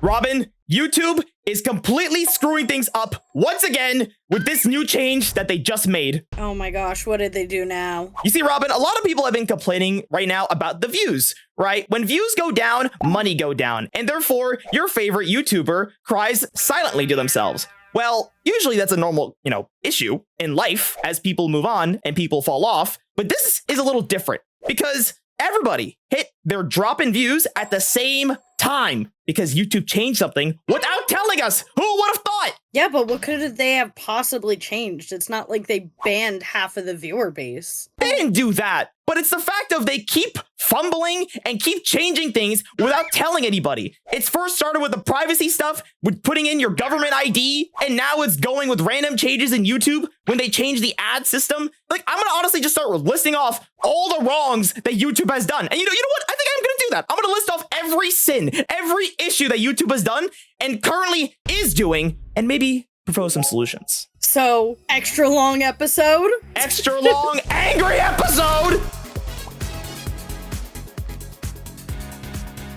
Robyn, YouTube is completely screwing things up once again with this new change that they just made. Oh my gosh, what did they do now? You see, Robyn, a lot of people have been complaining right now about the views, right? When views go down, money go down, and therefore your favorite YouTuber cries silently to themselves. Well, usually that's a normal, issue in life as people move on and people fall off, but this is a little different because everybody hit their drop in views at the same time because YouTube changed something without telling us. Who would have thought? Yeah, but what could they have possibly changed? It's not like they banned half of the viewer base. They didn't do that, but it's the fact of they keep fumbling and keep changing things without telling anybody. It's first started with the privacy stuff, with putting in your government ID, and now it's going with random changes in YouTube when they change the ad system. Like, I'm gonna honestly just start listing off all the wrongs that YouTube has done. And you know what? I think I'm gonna do that. I'm gonna list off every sin, every issue that YouTube has done and currently is doing, and maybe propose some solutions. So, extra long episode? Extra long, angry episode!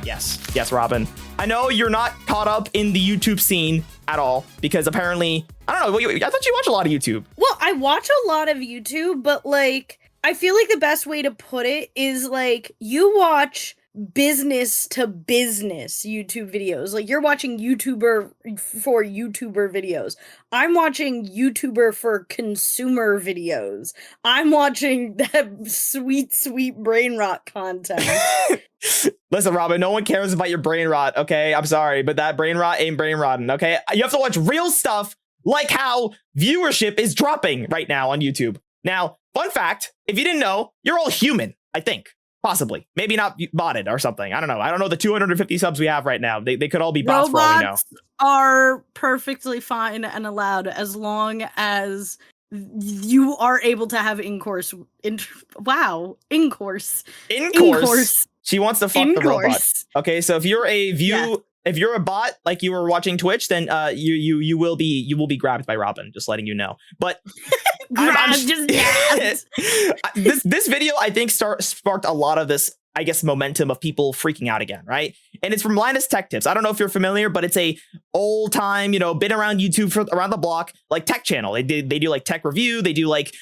Yes, Robyn. I know you're not caught up in the YouTube scene at all because apparently, I don't know, I thought you watch a lot of YouTube. Well, I watch a lot of YouTube, but like, I feel like the best way to put it is like, you watch business to business YouTube videos. Like, you're watching YouTuber for YouTuber videos. I'm watching YouTuber for consumer videos. I'm watching that sweet brain rot content. Listen, Robyn, no one cares about your brain rot, okay? I'm sorry, but that brain rot ain't brain rotting, okay? You have to watch real stuff like how viewership is dropping right now on YouTube. Now, fun fact, if you didn't know, you're all human, I think. Possibly. Maybe not botted or something. I don't know. I don't know the 250 subs we have right now. They could all be bots for all we know. Robots are perfectly fine and allowed as long as you are able to have in-course. She wants to fuck the robot. Okay, so if you're if you're a bot like you were watching Twitch, then you will be grabbed by Robyn. Just letting you know. But this video I think sparked a lot of this, I guess, momentum of people freaking out again, right? And it's from Linus Tech Tips. I don't know if you're familiar, but it's a old time, been around YouTube for around the block, like tech channel. They do like tech review, they do like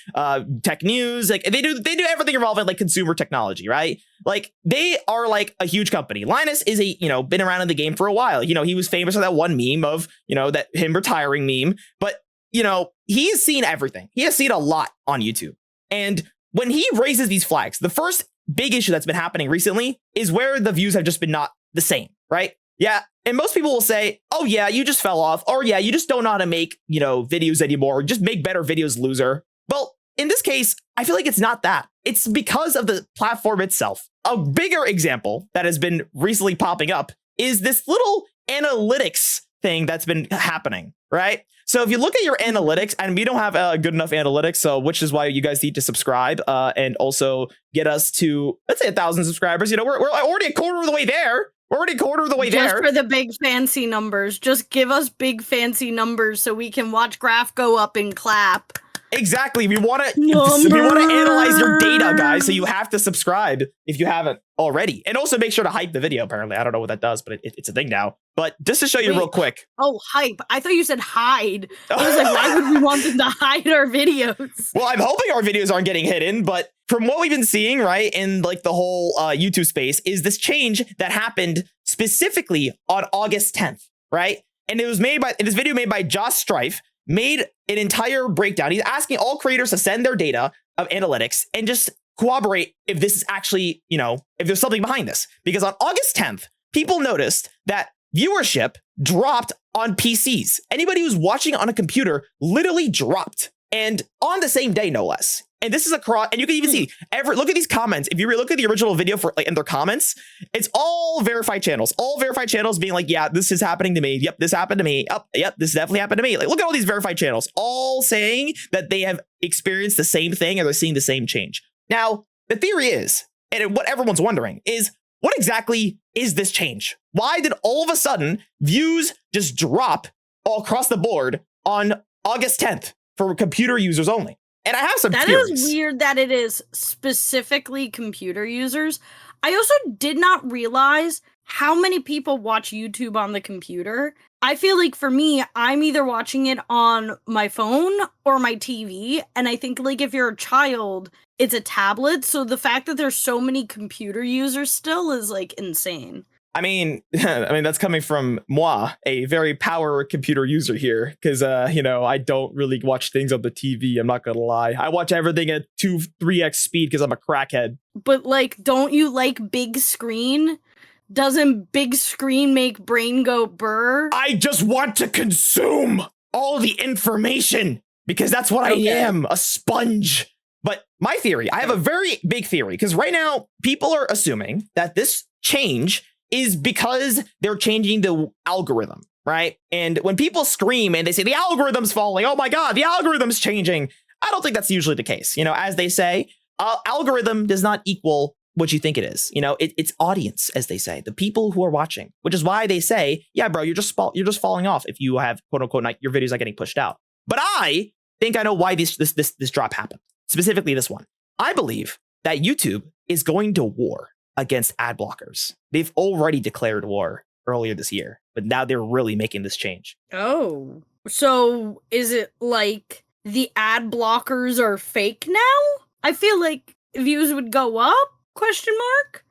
tech news, like they do everything involving like consumer technology, right? Like they are like a huge company. Linus is been around in the game for a while. He was famous for that one meme of, that him retiring meme, but he has seen everything. He has seen a lot on YouTube. And when he raises these flags, the first big issue that's been happening recently is where the views have just been not the same, right? Yeah. And most people will say, oh yeah, you just fell off. Or yeah, you just don't know how to make, videos anymore. Just make better videos, loser. Well, in this case, I feel like it's not that. It's because of the platform itself. A bigger example that has been recently popping up is this little analytics thing that's been happening, right? So if you look at your analytics, and we don't have good enough analytics, so which is why you guys need to subscribe and also get us to, let's say, 1,000 subscribers. We're already a quarter of the way there. We're already a quarter of the way there. Just for the big fancy numbers. Just give us big fancy numbers so we can watch Graph go up and clap. Exactly. We want to analyze your data, guys. So you have to subscribe if you haven't already, and also make sure to hype the video. Apparently, I don't know what that does, but it's a thing now. But just to show you real quick. Oh, hype! I thought you said hide. I was like, why would we want them to hide our videos? Well, I'm hoping our videos aren't getting hidden, but from what we've been seeing, right, in like the whole YouTube space, is this change that happened specifically on August 10th, right? And it was made by this video made by Josh Strife. Made an entire breakdown. He's asking all creators to send their data of analytics and just corroborate if this is actually, if there's something behind this. Because on August 10th, people noticed that viewership dropped on PCs. Anybody who's watching on a computer literally dropped. And on the same day, no less. And this is across, and you can even see look at these comments. If you look at the original video for in their comments, it's all verified channels being like, yeah, this is happening to me. Yep, this happened to me. Yep, this definitely happened to me. Like, look at all these verified channels, all saying that they have experienced the same thing or they're seeing the same change. Now, the theory is, and what everyone's wondering is, what exactly is this change? Why did all of a sudden views just drop all across the board on August 10th for computer users only? And I have some theories. That is weird that it is specifically computer users. I also did not realize how many people watch YouTube on the computer? I feel like for me, I'm either watching it on my phone or my TV. And I think like if you're a child, it's a tablet. So the fact that there's so many computer users still is like insane. I mean, that's coming from moi, a very power computer user here, because I don't really watch things on the TV. I'm not gonna lie. I watch everything at 2-3x speed because I'm a crackhead. But like, don't you like big screen? Doesn't big screen make brain go burr? I just want to consume all the information because that's what I am, a sponge. But my theory, I have a very big theory, because right now people are assuming that this change is because they're changing the algorithm, right? And when people scream and they say the algorithm's falling, oh my God, the algorithm's changing, I don't think that's usually the case. As they say, algorithm does not equal what you think it is. It's audience, as they say, the people who are watching, which is why they say, yeah, bro, you're just falling off if you have quote unquote your videos are getting pushed out. But I think I know why this drop happened. Specifically this one. I believe that YouTube is going to war against ad blockers. They've already declared war earlier this year, but now they're really making this change. Oh, so is it like the ad blockers are fake now? I feel like views would go up? ?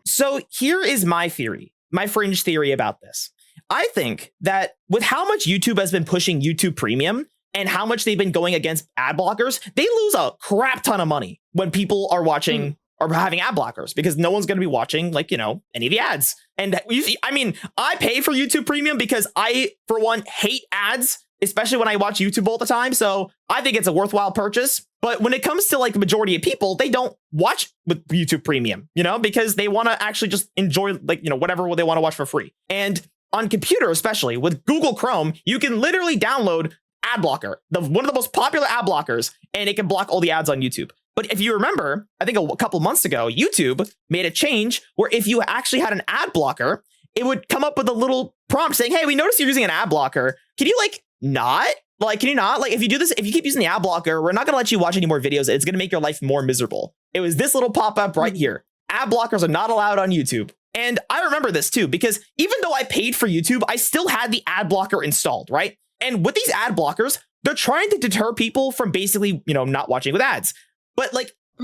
So here is my theory, my fringe theory about this. I think that with how much YouTube has been pushing YouTube Premium and how much they've been going against ad blockers, they lose a crap ton of money when people are watching or having ad blockers, because no one's going to be watching any of the ads. And I pay for YouTube Premium because I, for one, hate ads, especially when I watch YouTube all the time. So I think it's a worthwhile purchase. But when it comes to the majority of people, they don't watch with YouTube Premium, because they want to actually just enjoy whatever they want to watch for free. And on computer, especially with Google Chrome, you can literally download ad blocker, one of the most popular ad blockers, and it can block all the ads on YouTube. But if you remember, I think a couple months ago, YouTube made a change where if you actually had an ad blocker, it would come up with a little prompt saying, hey, we noticed you're using an ad blocker. Can you not? Can you not? If you do this, if you keep using the ad blocker, we're not going to let you watch any more videos. It's going to make your life more miserable. It was this little pop-up right here. Ad blockers are not allowed on YouTube. And I remember this too, because even though I paid for YouTube, I still had the ad blocker installed, right? And with these ad blockers, they're trying to deter people from basically, not watching with ads. But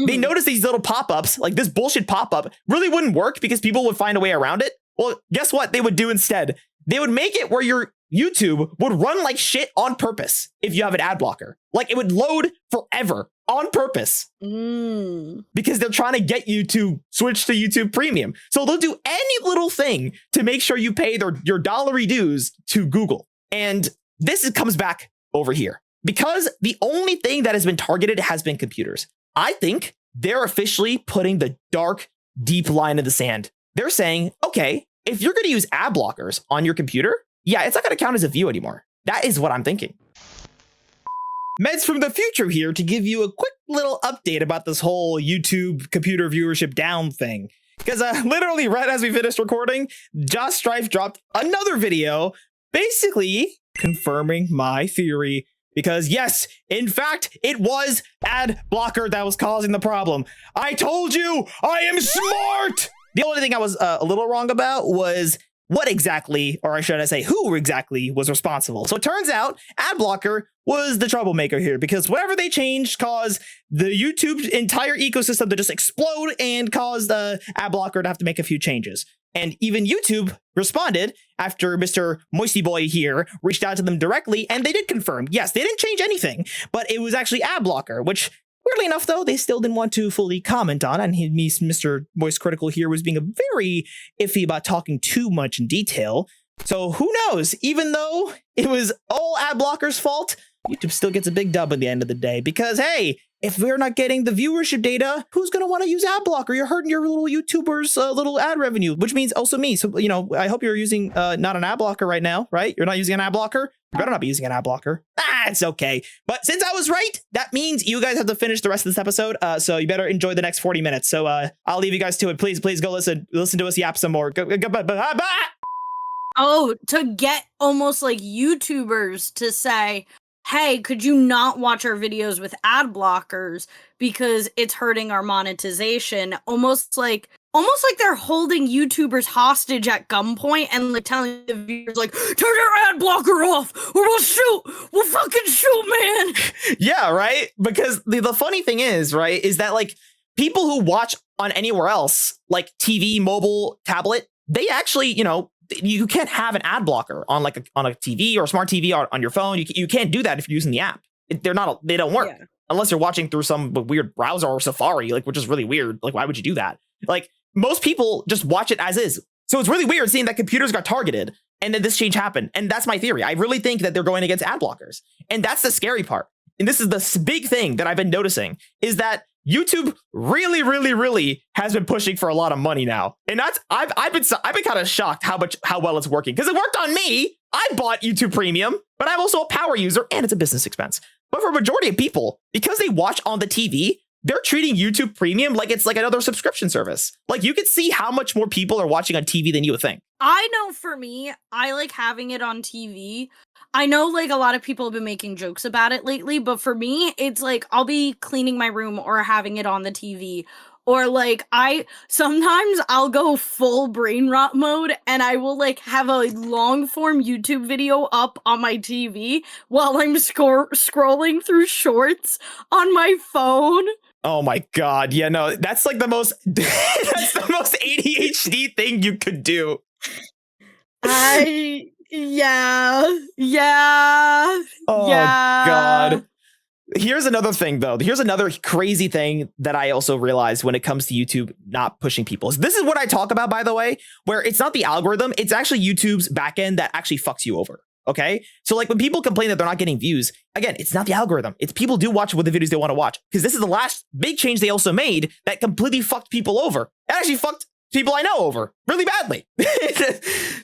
they notice these little pop-ups, this bullshit pop-up really wouldn't work because people would find a way around it. Well, guess what they would do instead? They would make it where your YouTube would run like shit on purpose if you have an ad blocker. It would load forever on purpose because they're trying to get you to switch to YouTube Premium. So they'll do any little thing to make sure you pay your dollary dues to Google. And this comes back over here because the only thing that has been targeted has been computers. I think they're officially putting the dark, deep line in the sand. They're saying, okay, if you're going to use ad blockers on your computer, yeah, it's not going to count as a view anymore. That is what I'm thinking. Medz from the future here to give you a quick little update about this whole YouTube computer viewership down thing. Because literally right as we finished recording, Josh Strife dropped another video basically confirming my theory. Because yes, in fact, it was ad blocker that was causing the problem. I told you, I am smart! The only thing I was a little wrong about was what exactly, or should I say, who exactly was responsible. So it turns out ad blocker was the troublemaker here, because whatever they changed caused the YouTube entire ecosystem to just explode and caused the ad blocker to have to make a few changes. And even YouTube responded after Mr. Moisty Boy here reached out to them directly, and they did confirm, yes, they didn't change anything, but it was actually ad blocker, which weirdly enough, though, they still didn't want to fully comment on. And Mr. Moist Critical here was being very iffy about talking too much in detail. So who knows? Even though it was all ad blocker's fault, YouTube still gets a big dub at the end of the day. Because, hey, if we're not getting the viewership data, who's going to want to use ad blocker? You're hurting your little YouTubers' little ad revenue, which means also me. So, I hope you're using not an ad blocker right now, right? You're not using an ad blocker? You better not be using an ad blocker. It's okay. But since I was right, that means you guys have to finish the rest of this episode. So you better enjoy the next 40 minutes. So I'll leave you guys to it. Please go listen to us yap some more. Go. Oh, to get almost like YouTubers to say, hey, could you not watch our videos with ad blockers because it's hurting our monetization? Almost like almost like they're holding YouTubers hostage at gunpoint and like telling the viewers like, turn your ad blocker off or we'll fucking shoot, man. Yeah, right? Because the funny thing is, right, is that like people who watch on anywhere else, like TV, mobile, tablet, they actually, you can't have an ad blocker on like on a TV or a smart TV on your phone. You can't do that if you're using the app. They don't work unless you're watching through some weird browser or Safari, like, which is really weird. Like, why would you do that? Like, most people just watch it as is. So it's really weird seeing that computers got targeted and then this change happened. And that's my theory. I really think that they're going against ad blockers. And that's the scary part. And this is the big thing that I've been noticing is that YouTube really, really, really has been pushing for a lot of money now. And that's I've been kind of shocked how well it's working, because it worked on me. I bought YouTube Premium, but I'm also a power user and it's a business expense. But for a majority of people, because they watch on the TV, they're treating YouTube Premium like it's like another subscription service. Like, you can see how much more people are watching on TV than you would think. I know for me, I like having it on TV. I know like a lot of people have been making jokes about it lately, but for me, it's like I'll be cleaning my room or having it on the TV. Or like sometimes I'll go full brain rot mode and I will like have a long form YouTube video up on my TV while I'm scrolling through shorts on my phone. Oh my God. Yeah, no, that's like the most that's the most ADHD thing you could do. Yeah. Oh God. Here's another thing, though. Here's another crazy thing that I also realized when it comes to YouTube not pushing people. This is what I talk about, by the way, where it's not the algorithm. It's actually YouTube's backend that actually fucks you over. OK, so like when people complain that they're not getting views, again, it's not the algorithm. It's people do watch what the videos they want to watch, because this is the last big change they also made that completely fucked people over. It actually fucked people I know over really badly.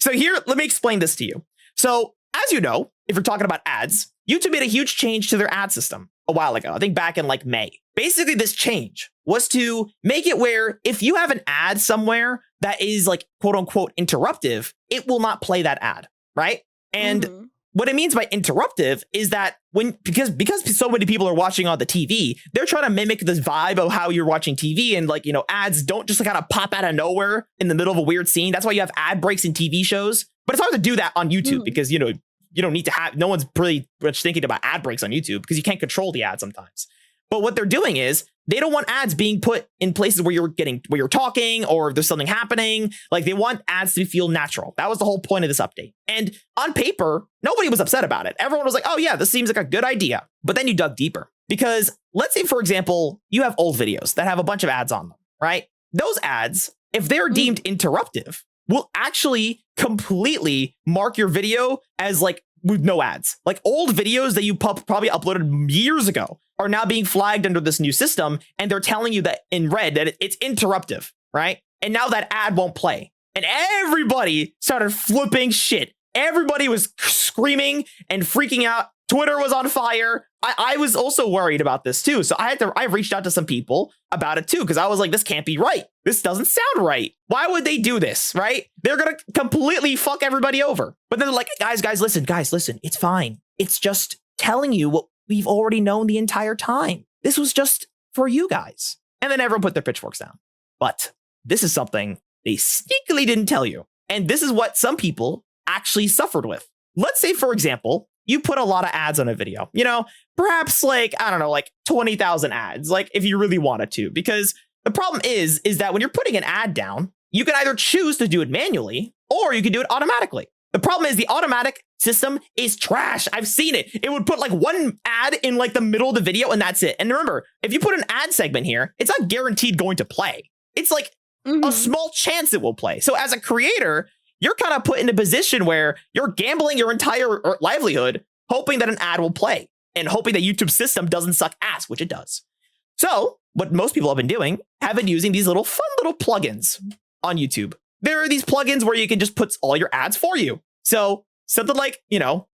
So here, let me explain this to you. So as you know, if you're talking about ads, YouTube made a huge change to their ad system a while ago. I think back in like May. Basically, this change was to make it where if you have an ad somewhere that is like quote unquote interruptive, it will not play that ad, right? And what it means by interruptive is that because so many people are watching on the TV, they're trying to mimic this vibe of how you're watching TV, and like, ads don't just kind of pop out of nowhere in the middle of a weird scene. That's why you have ad breaks in TV shows. But it's hard to do that on YouTube because, you don't need to have, no one's pretty much thinking about ad breaks on YouTube because you can't control the ad sometimes. But what they're doing is they don't want ads being put in places where you're talking or there's something happening. Like, they want ads to feel natural. That was the whole point of this update. And on paper, nobody was upset about it. Everyone was like, oh yeah, this seems like a good idea. But then you dug deeper, because let's say, for example, you have old videos that have a bunch of ads on them, right? Those ads, if they're deemed interruptive, will actually completely mark your video as like with no ads. Like, old videos that you probably uploaded years ago are now being flagged under this new system, and they're telling you that in red that it's interruptive, right? And now that ad won't play. And everybody started flipping shit. Everybody was screaming and freaking out. Twitter was on fire. I was also worried about this too. So I reached out to some people about it too, because I was like, this can't be right. This doesn't sound right. Why would they do this, right? They're going to completely fuck everybody over. But then they're like, guys, listen, it's fine. It's just telling you what we've already known the entire time. This was just for you guys. And then everyone put their pitchforks down. But this is something they sneakily didn't tell you. And this is what some people actually suffered with. Let's say, for example, you put a lot of ads on a video, perhaps like, I don't know, like 20,000 ads, like if you really wanted to, because the problem is that when you're putting an ad down, you can either choose to do it manually or you can do it automatically. The problem is the automatic system is trash. I've seen it. It would put like one ad in like the middle of the video and that's it. And remember, if you put an ad segment here, it's not guaranteed going to play. It's like a small chance it will play. So as a creator, you're kind of put in a position where you're gambling your entire livelihood, hoping that an ad will play and hoping that YouTube's system doesn't suck ass, which it does. So what most people have been using these fun little plugins on YouTube. There are these plugins where you can just put all your ads for you. So something like,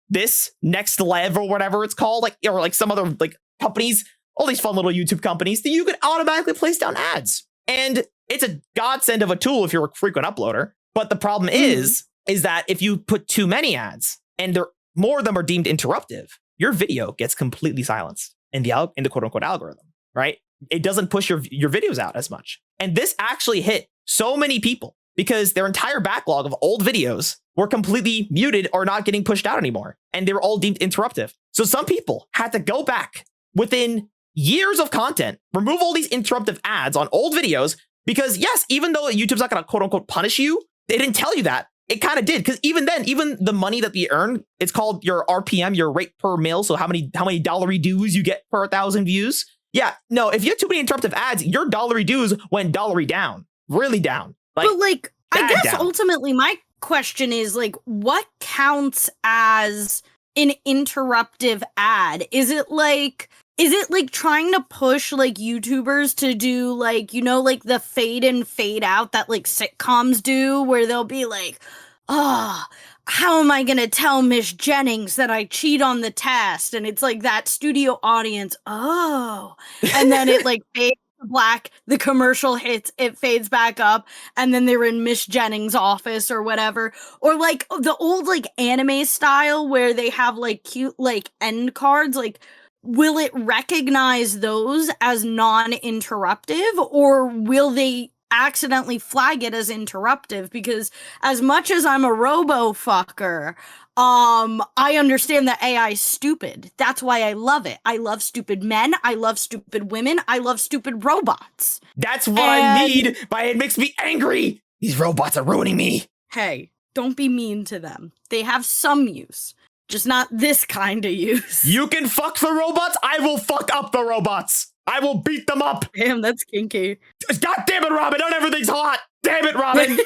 this Next Lev or whatever it's called, like, or like some other like companies, all these fun little YouTube companies that you can automatically place down ads. And it's a godsend of a tool if you're a frequent uploader. But the problem is that if you put too many ads and more of them are deemed interruptive, your video gets completely silenced in the quote unquote algorithm, right? it doesn't push your videos out as much. And this actually hit so many people because their entire backlog of old videos were completely muted or not getting pushed out anymore. And they were all deemed interruptive. So some people had to go back within years of content, remove all these interruptive ads on old videos, because yes, even though YouTube's not going to quote unquote punish you, they didn't tell you that. It kind of did, because even then, even the money that they earn, it's called your RPM, your rate per mil. So how many dollary dues you get per 1,000 views. Yeah, no, if you have too many interruptive ads, your dollary dues went dollary down, really down. Like, but like, I guess down. ultimately my question is like, what counts as an interruptive ad? Is it like trying to push like YouTubers to do like, you know, like the fade in fade out that like sitcoms do, where they'll be like, oh, how am I gonna tell Miss Jennings that I cheat on the test? And it's like that studio audience, oh, and then it like fades to black, the commercial hits, it fades back up, and then they're in Miss Jennings' office or whatever. Or like the old like anime style where they have like cute like end cards, like, will it recognize those as non-interruptive, or will they accidentally flag it as interruptive? Because as much as I'm a robo fucker, I understand that AI is stupid. That's why I love it. I love stupid men. I love stupid women. I love stupid robots. That's what I need, but it makes me angry. These robots are ruining me. Hey, don't be mean to them. They have some use. Just not this kind of use. You can fuck the robots. I will fuck up the robots. I will beat them up. Damn, that's kinky. God damn it, Robyn. Not everything's hot. Damn it, Robyn.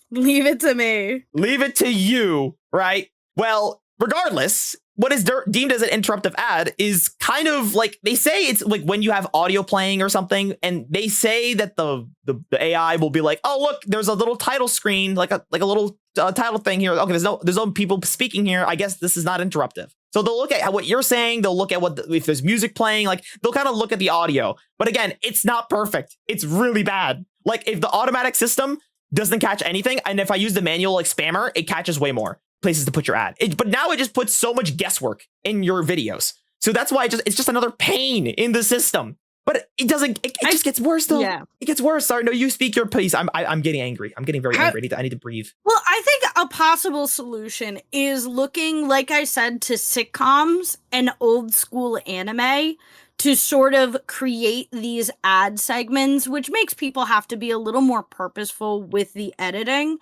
Leave it to me. Leave it to you, right? Well, regardless, what is deemed as an interruptive ad is kind of like, they say it's like when you have audio playing or something, and they say that the AI will be like, oh, look, there's a little title screen, like a little title thing here. Okay, there's no people speaking here. I guess this is not interruptive. So they'll look at what you're saying. They'll look at if there's music playing, like they'll kind of look at the audio. But again, it's not perfect. It's really bad. Like if the automatic system doesn't catch anything, and if I use the manual like spammer, it catches way more places to put your ad. But now it just puts so much guesswork in your videos. So that's why it's just another pain in the system. But it doesn't. It just gets worse though. Yeah. It gets worse. Sorry, no, you speak your piece. I'm getting angry. I'm getting very angry. I need to breathe. Well, I think a possible solution is looking, like I said, to sitcoms and old school anime to sort of create these ad segments, which makes people have to be a little more purposeful with the editing.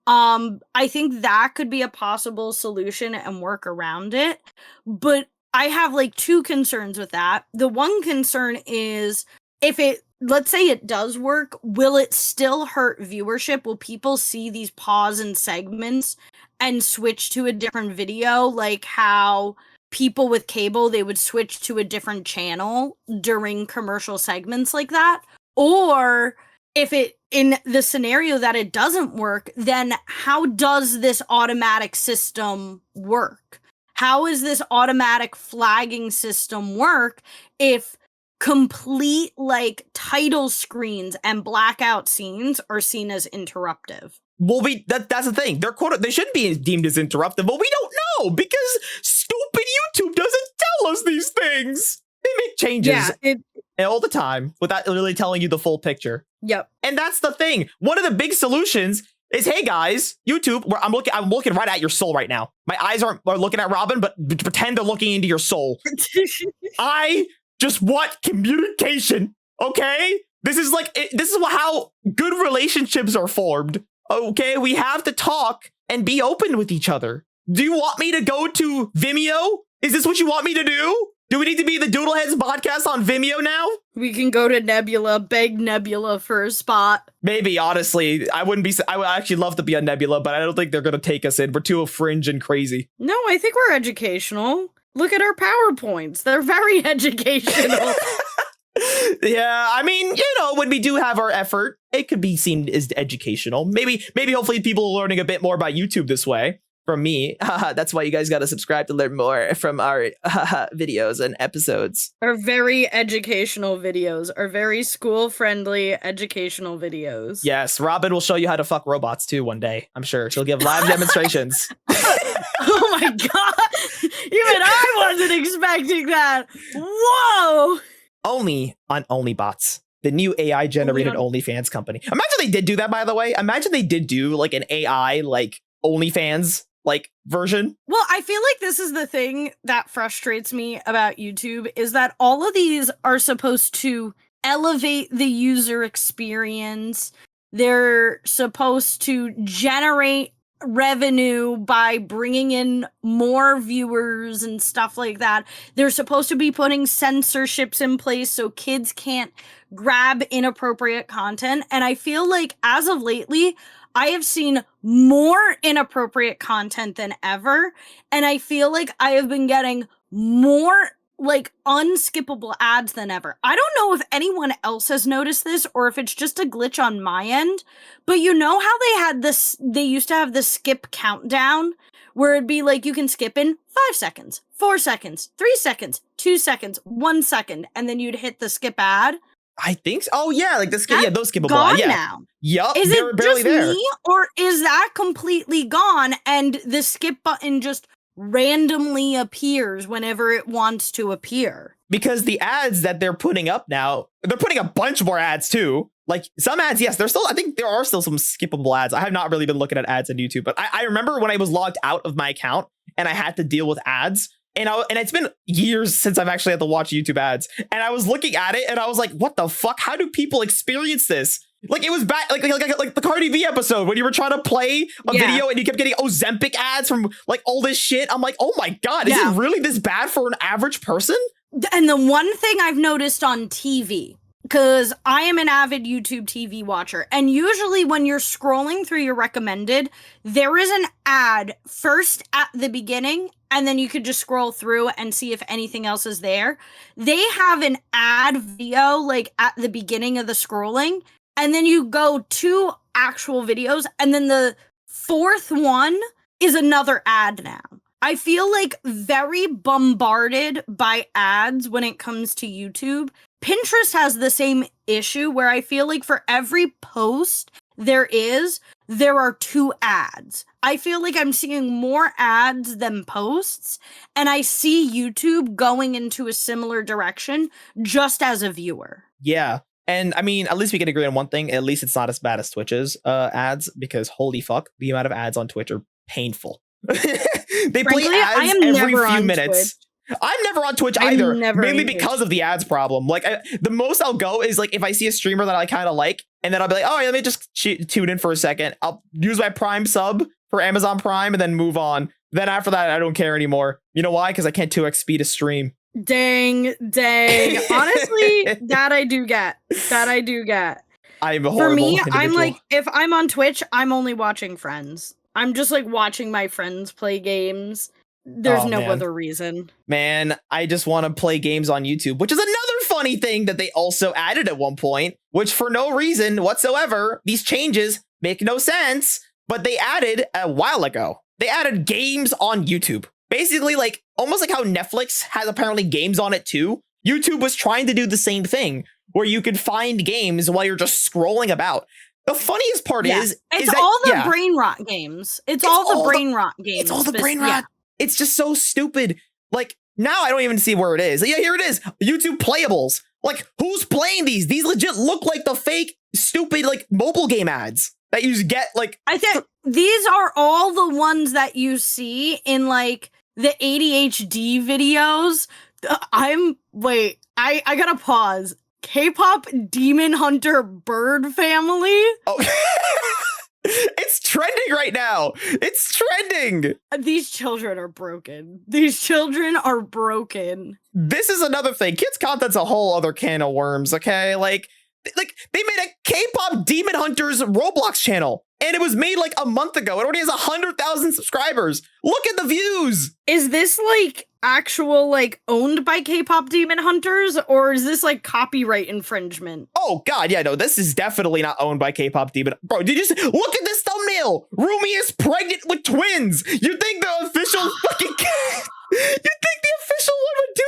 I think that could be a possible solution and work around it. But I have like two concerns with that. The one concern is if let's say it does work, will it still hurt viewership? Will people see these pause and segments and switch to a different video, like how people with cable, they would switch to a different channel during commercial segments like that? Or if it, in the scenario that it doesn't work, then how does this automatic system work? How is this automatic flagging system work if complete like title screens and blackout scenes are seen as interruptive? Well, that's the thing. They shouldn't be deemed as interruptive, but we don't know because stupid YouTube doesn't tell us these things. They make changes all the time without really telling you the full picture. Yep. And that's the thing. One of the big solutions is, hey guys, YouTube, where I'm looking right at your soul right now. My eyes are looking at Robyn, but pretend they're looking into your soul. I just want communication. Okay? This is how good relationships are formed. Okay, we have to talk and be open with each other. Do you want me to go to Vimeo? Is this what you want me to do? Do we need to be the Doodle Heads podcast on Vimeo now? We can go to Nebula, beg Nebula for a spot. Maybe, honestly. I would actually love to be on Nebula, but I don't think they're going to take us in. We're too fringe and crazy. No, I think we're educational. Look at our PowerPoints. They're very educational. Yeah, I mean, when we do have our effort, it could be seen as educational. Maybe hopefully people are learning a bit more about YouTube this way. From me. That's why you guys got to subscribe to learn more from our videos and episodes. Our very educational videos. Our very school-friendly educational videos. Yes, Robyn will show you how to fuck robots too one day. I'm sure she'll give live demonstrations. Oh my god! Even I wasn't expecting that! Whoa! Only on OnlyBots, the new AI generated OnlyFans company. Imagine they did do that, by the way. Imagine they did do like an AI like OnlyFans like version. Well, I feel like this is the thing that frustrates me about YouTube is that all of these are supposed to elevate the user experience. They're supposed to generate revenue by bringing in more viewers and stuff like that. They're supposed to be putting censorships in place so kids can't grab inappropriate content. And I feel like as of lately, I have seen more inappropriate content than ever. And I feel like I have been getting more like unskippable ads than ever. I don't know if anyone else has noticed this or if it's just a glitch on my end, but you know how they used to have the skip countdown where it'd be like you can skip in 5 seconds, 4 seconds, 3 seconds, 2 seconds, 1 second, and then you'd hit the skip ad. I think so. Oh yeah, like this. Yeah, those skippable. Gone yeah. now. Yup. Is it just there. me, or is that completely gone and the skip button just randomly appears whenever it wants to appear? Because the ads that they're putting up now, they're putting a bunch more ads too. Like some ads, yes, I think there are still some skippable ads. I have not really been looking at ads on YouTube, but I remember when I was logged out of my account and I had to deal with ads. And it's been years since I've actually had to watch YouTube ads. And I was looking at it and I was like, what the fuck? How do people experience this? Like it was back like the Cardi B episode when you were trying to play a video and you kept getting Ozempic ads from like all this shit. I'm like, oh my God, is it really this bad for an average person? And the one thing I've noticed on TV, because I am an avid YouTube TV watcher, and usually when you're scrolling through your recommended, there is an ad first at the beginning, and then you could just scroll through and see if anything else is there. They have an ad video like at the beginning of the scrolling, and then you go to actual videos, and then the fourth one is another ad now. I feel like very bombarded by ads when it comes to YouTube. Pinterest has the same issue where I feel like for every post there are 2 ads. I feel like I'm seeing more ads than posts, and I see YouTube going into a similar direction just as a viewer. Yeah. And I mean, at least we can agree on one thing. At least it's not as bad as Twitch's ads, because holy fuck, the amount of ads on Twitch are painful. They Frankly, play ads I am every never few on minutes. Twitch. I'm never on Twitch either, mainly on because Twitch. of the ads problem. Like the most I'll go is like if I see a streamer that I kind of like, and then I'll be like, oh yeah, let me just tune in for a second. I'll use my Prime sub for Amazon Prime and then move on. Then after that, I don't care anymore. You know why? Because I can't 2x speed a stream. Dang. Honestly, that I do get. I'm horrible. For me, individual. I'm like, if I'm on Twitch, I'm only watching friends. I'm just like watching my friends play games. There's no other reason. Man, I just want to play games on YouTube, which is another funny thing that they also added at one point, which for no reason whatsoever, these changes make no sense, but they added a while ago. They added games on YouTube. Basically, like almost like how Netflix has apparently games on it too. YouTube was trying to do the same thing where you could find games while you're just scrolling about. The funniest part is it's all the brain rot games. It's all the brain rot games. It's all the brain rot. It's just so stupid. Like now I don't even see where it is. Yeah, here it is. YouTube playables. Like who's playing these? These legit look like the fake, stupid, like mobile game ads that you get. Like I think these are all the ones that you see in like the ADHD videos. I gotta pause. K-pop Demon Hunter Bird Family. Oh, it's trending right now. It's trending. These children are broken. This is another thing. Kids content's a whole other can of worms. Okay, like they made a K-pop Demon Hunters Roblox channel, and it was made like a month ago. It already has 100,000 subscribers. Look at the views. Is this like actual like owned by K-pop Demon Hunters, or is this like copyright infringement? Oh God, yeah, no, this is definitely not owned by K-pop Demon. Bro, did you just look at this thumbnail? Rumi is pregnant with twins. You think the official fucking? You think the official one would do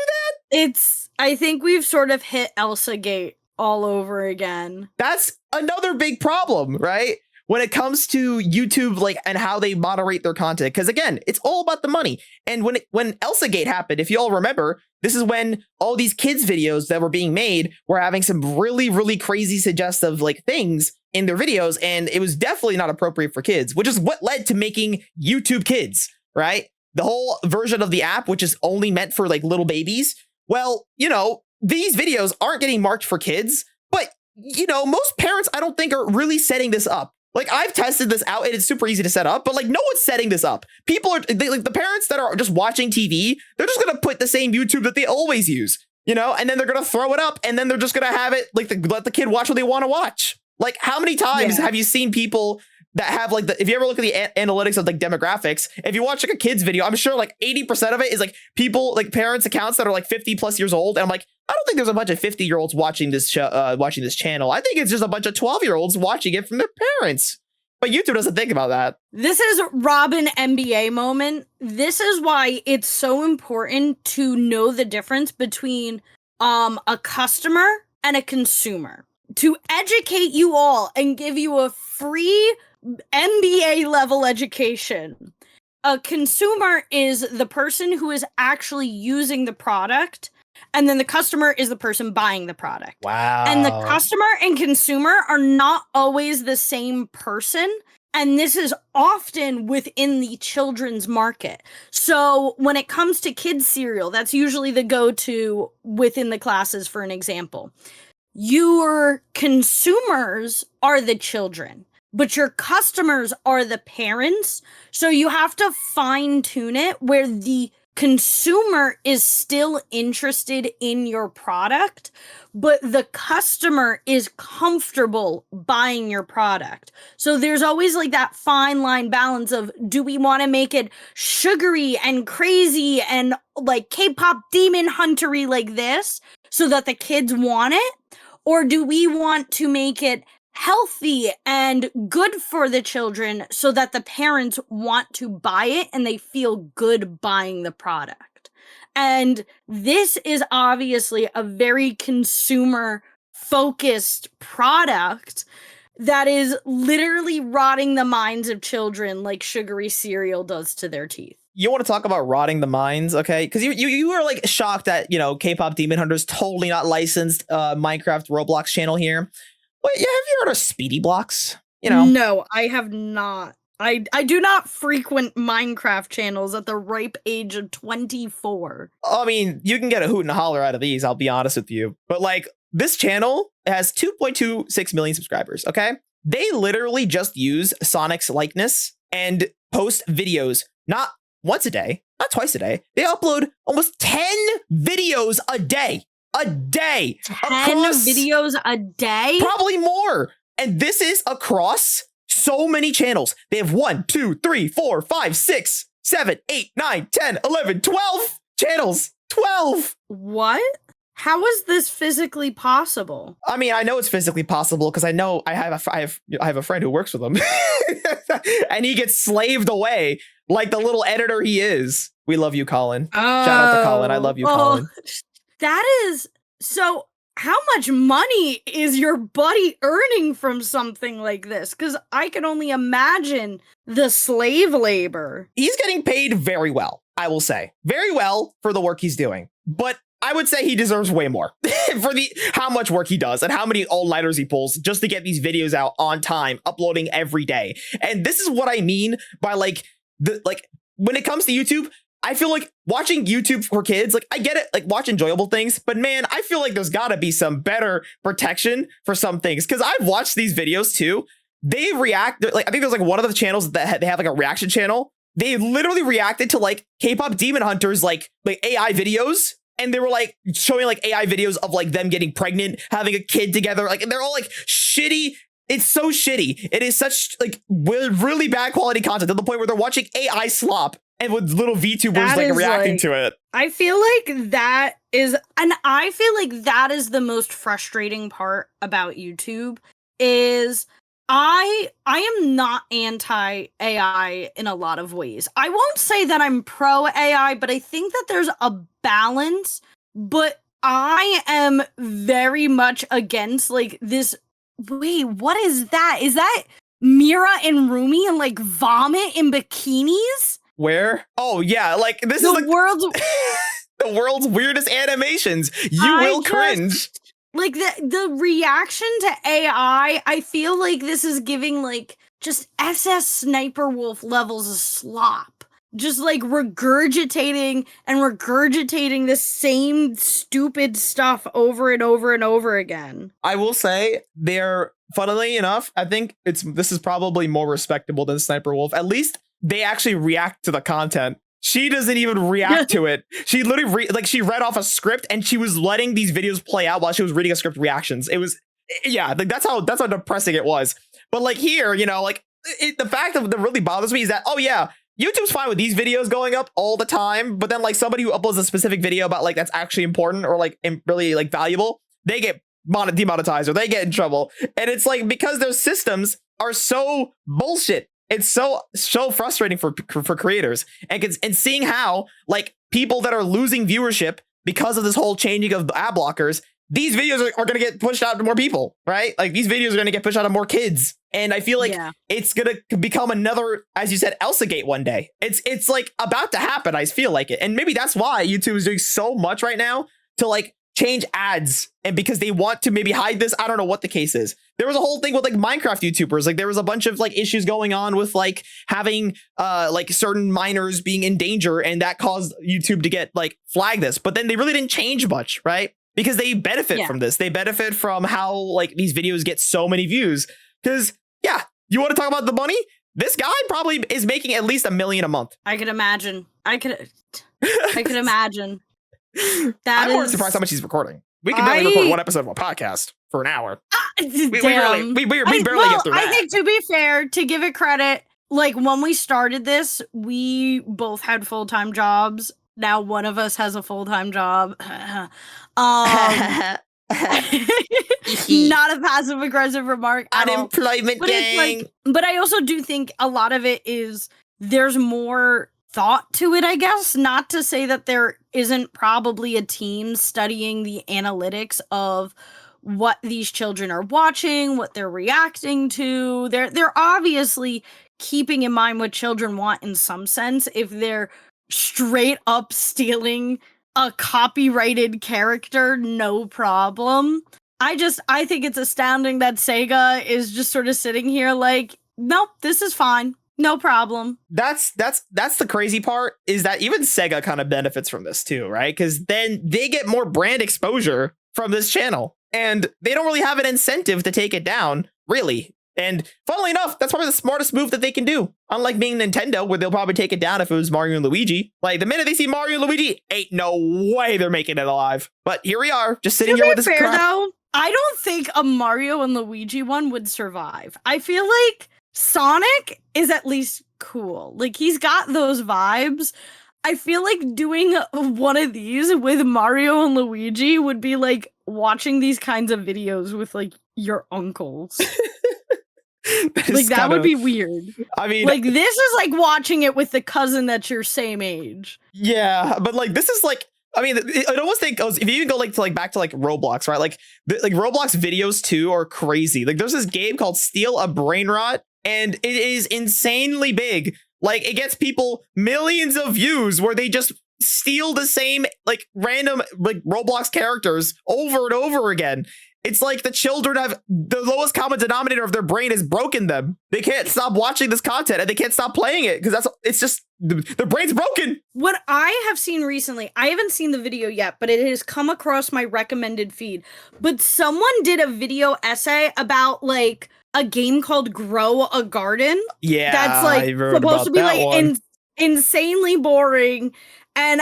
that? I think we've sort of hit Elsa Gate all over again. That's another big problem, right? When it comes to YouTube, like, and how they moderate their content, because again, it's all about the money. And when Elsagate happened, if you all remember, This is when all these kids videos that were being made were having some really, really crazy suggestive like things in their videos. And it was definitely not appropriate for kids, which is what led to making YouTube Kids, right? The whole version of the app, which is only meant for like little babies. Well, you know, these videos aren't getting marked for kids, but you know, most parents, I don't think are really setting this up. Like I've tested this out and it's super easy to set up, but like no one's setting this up. People are like the parents that are just watching TV, they're just going to put the same YouTube that they always use, you know, and then they're going to throw it up and then they're just going to have it like let the kid watch what they want to watch. Like how many times have you seen people that have like if you ever look at the analytics of like demographics, if you watch like a kid's video, I'm sure like 80% of it is like people like parents accounts that are like 50 plus years old. And I'm like, I don't think there's a bunch of 50-year-olds watching this watching this channel. I think it's just a bunch of 12-year-olds watching it from their parents. But YouTube doesn't think about that. This is Robyn MBA moment. This is why it's so important to know the difference between a customer and a consumer. To educate you all and give you a free MBA level education. A consumer is the person who is actually using the product, and then the customer is the person buying the product. Wow. And the customer and consumer are not always the same person. And this is often within the children's market. So when it comes to kids cereal, that's usually the go-to within the classes, for an example. Your consumers are the children, but your customers are the parents. So you have to fine tune it where the consumer is still interested in your product, but the customer is comfortable buying your product. So there's always like that fine line balance of, do we want to make it sugary and crazy and like K-pop demon huntery like this so that the kids want it? Or do we want to make it healthy and good for the children so that the parents want to buy it and they feel good buying the product? And this is obviously a very consumer focused product that is literally rotting the minds of children like sugary cereal does to their teeth. You want to talk about rotting the minds, okay? Because you were like shocked that, you know, K-pop Demon Hunter's totally not licensed Minecraft Roblox channel here. Wait, yeah, have you heard of Speedy Blocks? You know? No, I have not. I do not frequent Minecraft channels at the ripe age of 24. I mean, you can get a hoot and a holler out of these, I'll be honest with you. But like, this channel has 2.26 million subscribers, okay? They literally just use Sonic's likeness and post videos, not once a day, not twice a day. They upload almost 10 videos a day. A day. 10 videos a day? Probably more. And this is across so many channels. They have 1, 2, 3, 4, 5, 6, 7, 8, 9, 10, 11, 12 channels. 12. What? How is this physically possible? I mean, I know it's physically possible because I know I have a friend who works with him, and he gets slaved away like the little editor he is. We love you, Colin. Shout out to Colin. I love you, Colin. That is so. How much money is your buddy earning from something like this? Because I can only imagine the slave labor. He's getting paid very well, I will say. Very well for the work he's doing. But I would say he deserves way more for how much work he does and how many all-nighters he pulls just to get these videos out on time, uploading every day. And this is what I mean by like when it comes to YouTube, I feel like watching YouTube for kids, like I get it, like watch enjoyable things, but man, I feel like there's gotta be some better protection for some things. Cause I've watched these videos too. They react, like I think there's like one of the channels that they have like a reaction channel. They literally reacted to like K-pop Demon Hunters, like AI videos. And they were like showing like AI videos of like them getting pregnant, having a kid together. Like, and they're all like shitty. It's so shitty. It is such like really bad quality content to the point where they're watching AI slop and with little VTubers like reacting to it. I feel like that is, and I feel like that is the most frustrating part about YouTube is I am not anti-AI in a lot of ways. I won't say that I'm pro-AI, but I think that there's a balance, but I am very much against like this. Wait, what is that? Is that Mira and Rumi and like vomit in bikinis? Where? Oh yeah, like this the is like world's the world's weirdest animations. You will cringe. Like the reaction to AI, I feel like this is giving like just SS Sniper Wolf levels of slop. Just like regurgitating the same stupid stuff over and over and over again. I will say they're, funnily enough, I think this is probably more respectable than Sniper Wolf. At least they actually react to the content. She doesn't even react to it. She literally she read off a script and she was letting these videos play out while she was reading a script reactions. It was, yeah, like that's how depressing it was. But like here, you know, like the fact that really bothers me is that, oh yeah, YouTube's fine with these videos going up all the time, but then like somebody who uploads a specific video about like that's actually important or like really like valuable, they get demonetized or they get in trouble. And it's like because their systems are so bullshit. It's so frustrating for creators, and seeing how like people that are losing viewership because of this whole changing of ad blockers, these videos are going to get pushed out to more people, right? Like these videos are going to get pushed out to more kids, and I feel like it's going to become another, as you said, Elsagate one day. It's like about to happen. I feel like it, and maybe that's why YouTube is doing so much right now to like change ads, and because they want to maybe hide this. I don't know what the case is. There was a whole thing with like Minecraft YouTubers. Like there was a bunch of like issues going on with like having like certain minors being in danger, and that caused YouTube to get like flag this. But then they really didn't change much, right? Because they benefit from this. They benefit from how like these videos get so many views. Because yeah, you want to talk about the money? This guy probably is making at least $1 million a month. I could imagine. I could imagine. I'm more surprised how much he's recording. We can barely record one episode of a podcast for an hour. We barely get through that. I think, to be fair, to give it credit, like when we started this, we both had full-time jobs. Now one of us has a full-time job. Not a passive aggressive remark. Unemployment gang. But I also do think a lot of it is there's more thought to it, I guess. Not to say that there isn't probably a team studying the analytics of what these children are watching, what they're reacting to. They're obviously keeping in mind what children want in some sense. If they're straight up stealing a copyrighted character, no problem. I think it's astounding that Sega is just sort of sitting here like, nope, this is fine. No problem. That's the crazy part, is that even Sega kind of benefits from this too, right? Because then they get more brand exposure from this channel, and they don't really have an incentive to take it down, really. And funnily enough, that's probably the smartest move that they can do. Unlike being Nintendo, where they'll probably take it down if it was Mario and Luigi. Like the minute they see Mario and Luigi, ain't no way they're making it alive. But here we are, just sitting here with this crap. Though, I don't think a Mario and Luigi one would survive. I feel like Sonic is at least cool. Like he's got those vibes. I feel like doing one of these with Mario and Luigi would be like watching these kinds of videos with like your uncles. That would be weird. I mean, like this is like watching it with the cousin that's your same age. Yeah, but like this is like, I mean, I almost think if you even go back to Roblox, right? Like Roblox videos too are crazy. Like there's this game called Steal a Brain Rot, and it is insanely big. Like it gets people millions of views where they just steal the same like random like Roblox characters over and over again. It's like the children have the lowest common denominator of their brain is broken them. They can't stop watching this content and they can't stop playing it because it's just their brain's broken. What I have seen recently, I haven't seen the video yet, but it has come across my recommended feed. But someone did a video essay about like a game called Grow a Garden. Yeah, that's like supposed to be like insanely boring. And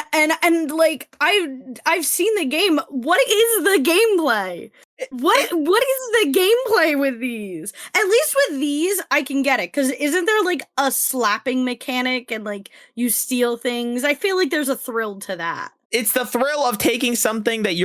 like I've seen the game. What is the gameplay? What is the gameplay with these? At least with these, I can get it. Because isn't there like a slapping mechanic and like you steal things? I feel like there's a thrill to that. It's the thrill of taking something that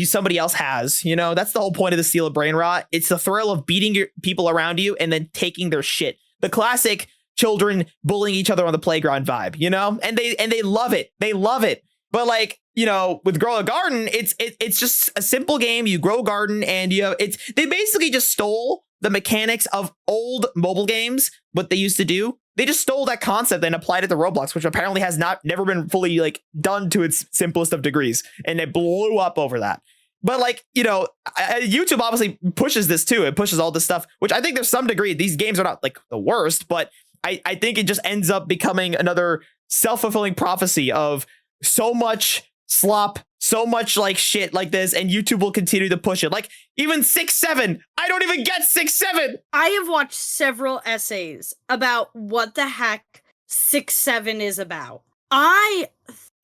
somebody else has. You know, that's the whole point of the Steal a Brain Rot. It's the thrill of beating your people around you and then taking their shit. The classic children bullying each other on the playground vibe, you know, and they love it. They love it. But like, you know, with Grow a Garden, it's just a simple game. You grow a garden and they basically just stole the mechanics of old mobile games, what they used to do. they just stole that concept and applied it to Roblox, which apparently has never been fully like done to its simplest of degrees. And it blew up over that. But like, you know, YouTube obviously pushes this too. It pushes all this stuff, which I think there's some degree, these games are not like the worst, but I think it just ends up becoming another self-fulfilling prophecy of so much slop, so much like shit like this, and YouTube will continue to push it. Like even 6-7, I don't even get 6-7. I have watched several essays about what the heck 6-7 is about. I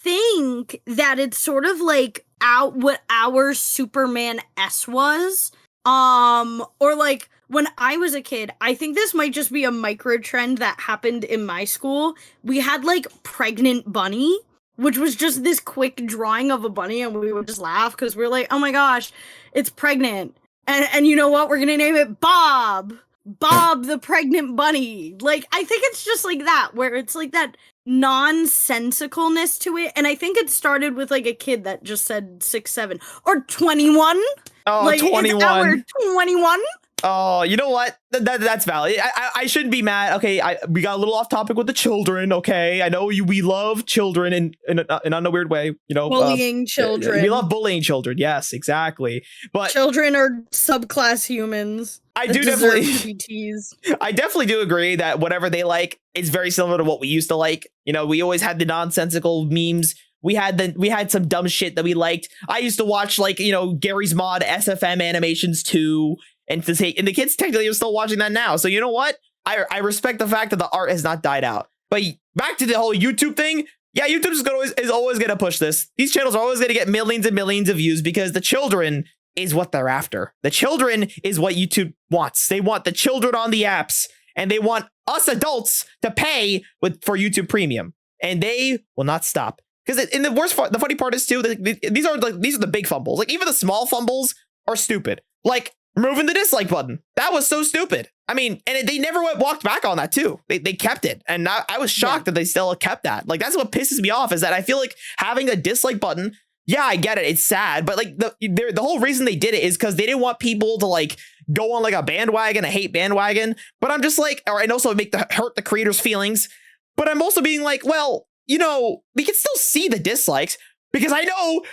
think that it's sort of like what our Superman S was. Or like when I was a kid, I think this might just be a micro trend that happened in my school. We had like Pregnant Bunny, which was just this quick drawing of a bunny, and we would just laugh because we were like, oh my gosh, it's pregnant. And you know what? We're gonna name it Bob. Bob the Pregnant Bunny. Like, I think it's just like that, where it's like that nonsensicalness to it. And I think it started with like a kid that just said 6-7 or 21. Oh, like, 21. It's our 21. Oh, you know what? That's valid. I shouldn't be mad. Okay, we got a little off topic with the children. Okay, I know we love children in a weird way. You know, bullying children. We love bullying children. Yes, exactly. But children are subclass humans. I do definitely teased. I definitely do agree that whatever they like is very similar to what we used to like. You know, we always had the nonsensical memes. We had some dumb shit that we liked. I used to watch like, you know, Gary's Mod SFM animations too. And the kids technically are still watching that now. So you know what? I respect the fact that the art has not died out. But back to the whole YouTube thing. Yeah, YouTube is always going to push this. These channels are always going to get millions and millions of views because the children is what they're after. The children is what YouTube wants. They want the children on the apps, and they want us adults to pay for YouTube Premium, and they will not stop. Because in the funny part is too, these are the big fumbles. Like even the small fumbles are stupid. Like removing the dislike button. That was so stupid. I mean, and they never walked back on that too. They kept it. And I was shocked that they still kept that. Like, that's what pisses me off, is that I feel like having a dislike button, yeah, I get it. It's sad. But like the whole reason they did it is because they didn't want people to like go on like a bandwagon, a hate bandwagon. But I'm just like, and also hurt the creators' feelings. But I'm also being like, well, you know, we can still see the dislikes because I know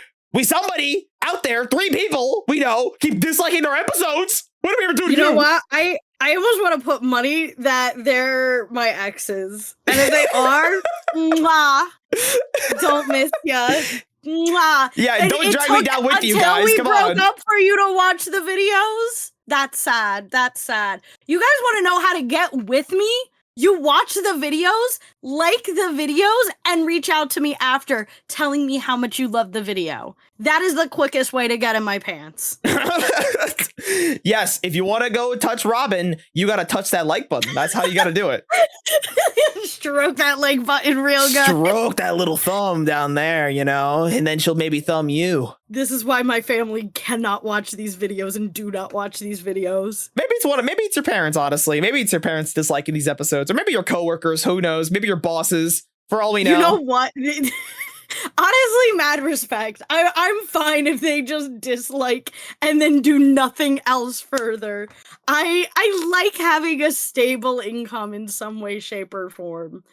somebody out there, 3 people we know, keep disliking our episodes. What are we ever doing? You know what? I almost want to put money that they're my exes. And if they are, mwah, don't miss ya. Mwah. Yeah, and don't drag me down with you guys. Until we Come broke on. up for you to watch the videos? That's sad. That's sad. You guys want to know how to get with me? You watch the videos, like the videos, and reach out to me after telling me how much you love the video. That is the quickest way to get in my pants. Yes, if you want to go touch Robyn, you got to touch that like button. That's how you got to do it. Stroke that like button real good. Stroke that little thumb down there, you know, and then she'll maybe thumb you. This is why my family cannot watch these videos and do not watch these videos. Maybe it's your parents, honestly. Maybe it's your parents disliking these episodes, or maybe your coworkers, who knows? Maybe your bosses, for all we know. You know what? Honestly, mad respect. I'm fine if they just dislike and then do nothing else further. I like having a stable income in some way, shape, or form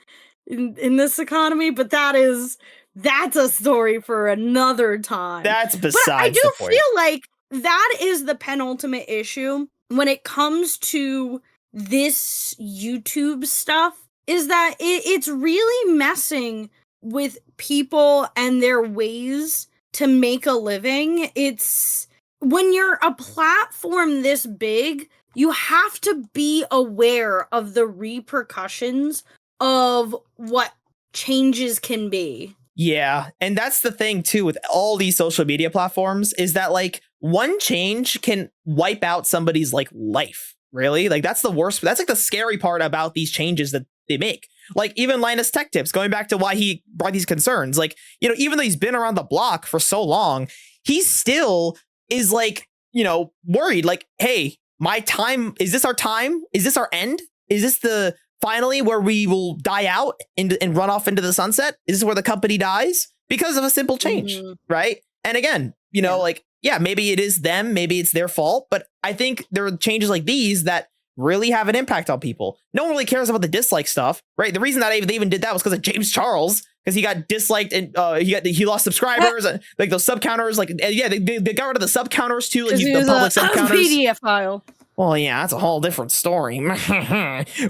in this economy, but that's a story for another time. That's besides But I do the point. feel like that is the penultimate issue when it comes to this YouTube stuff, is that it's really messing with people and their ways to make a living. It's when you're a platform this big, you have to be aware of the repercussions of what changes can be. Yeah, and that's the thing too with all these social media platforms, is that like one change can wipe out somebody's like life. Really? Like that's the worst. That's like the scary part about these changes that they make. Like even Linus Tech Tips, going back to why he brought these concerns, like, you know, even though he's been around the block for so long, he still is like, you know, worried, like, hey, my time, is this our time? Is this our end? Is this the finally where we will die out and run off into the sunset? Is this where the company dies? Because of a simple change, right? And again, you know, like, yeah, maybe it is them, maybe it's their fault, but I think there are changes like these that really have an impact on people. No one really cares about the dislike stuff, right? The reason that they even did that was because of James Charles, because he got disliked and he lost subscribers and like those sub counters, like yeah, they got rid of the sub counters too, like the public sub counters. PDF file. Well, yeah, that's a whole different story.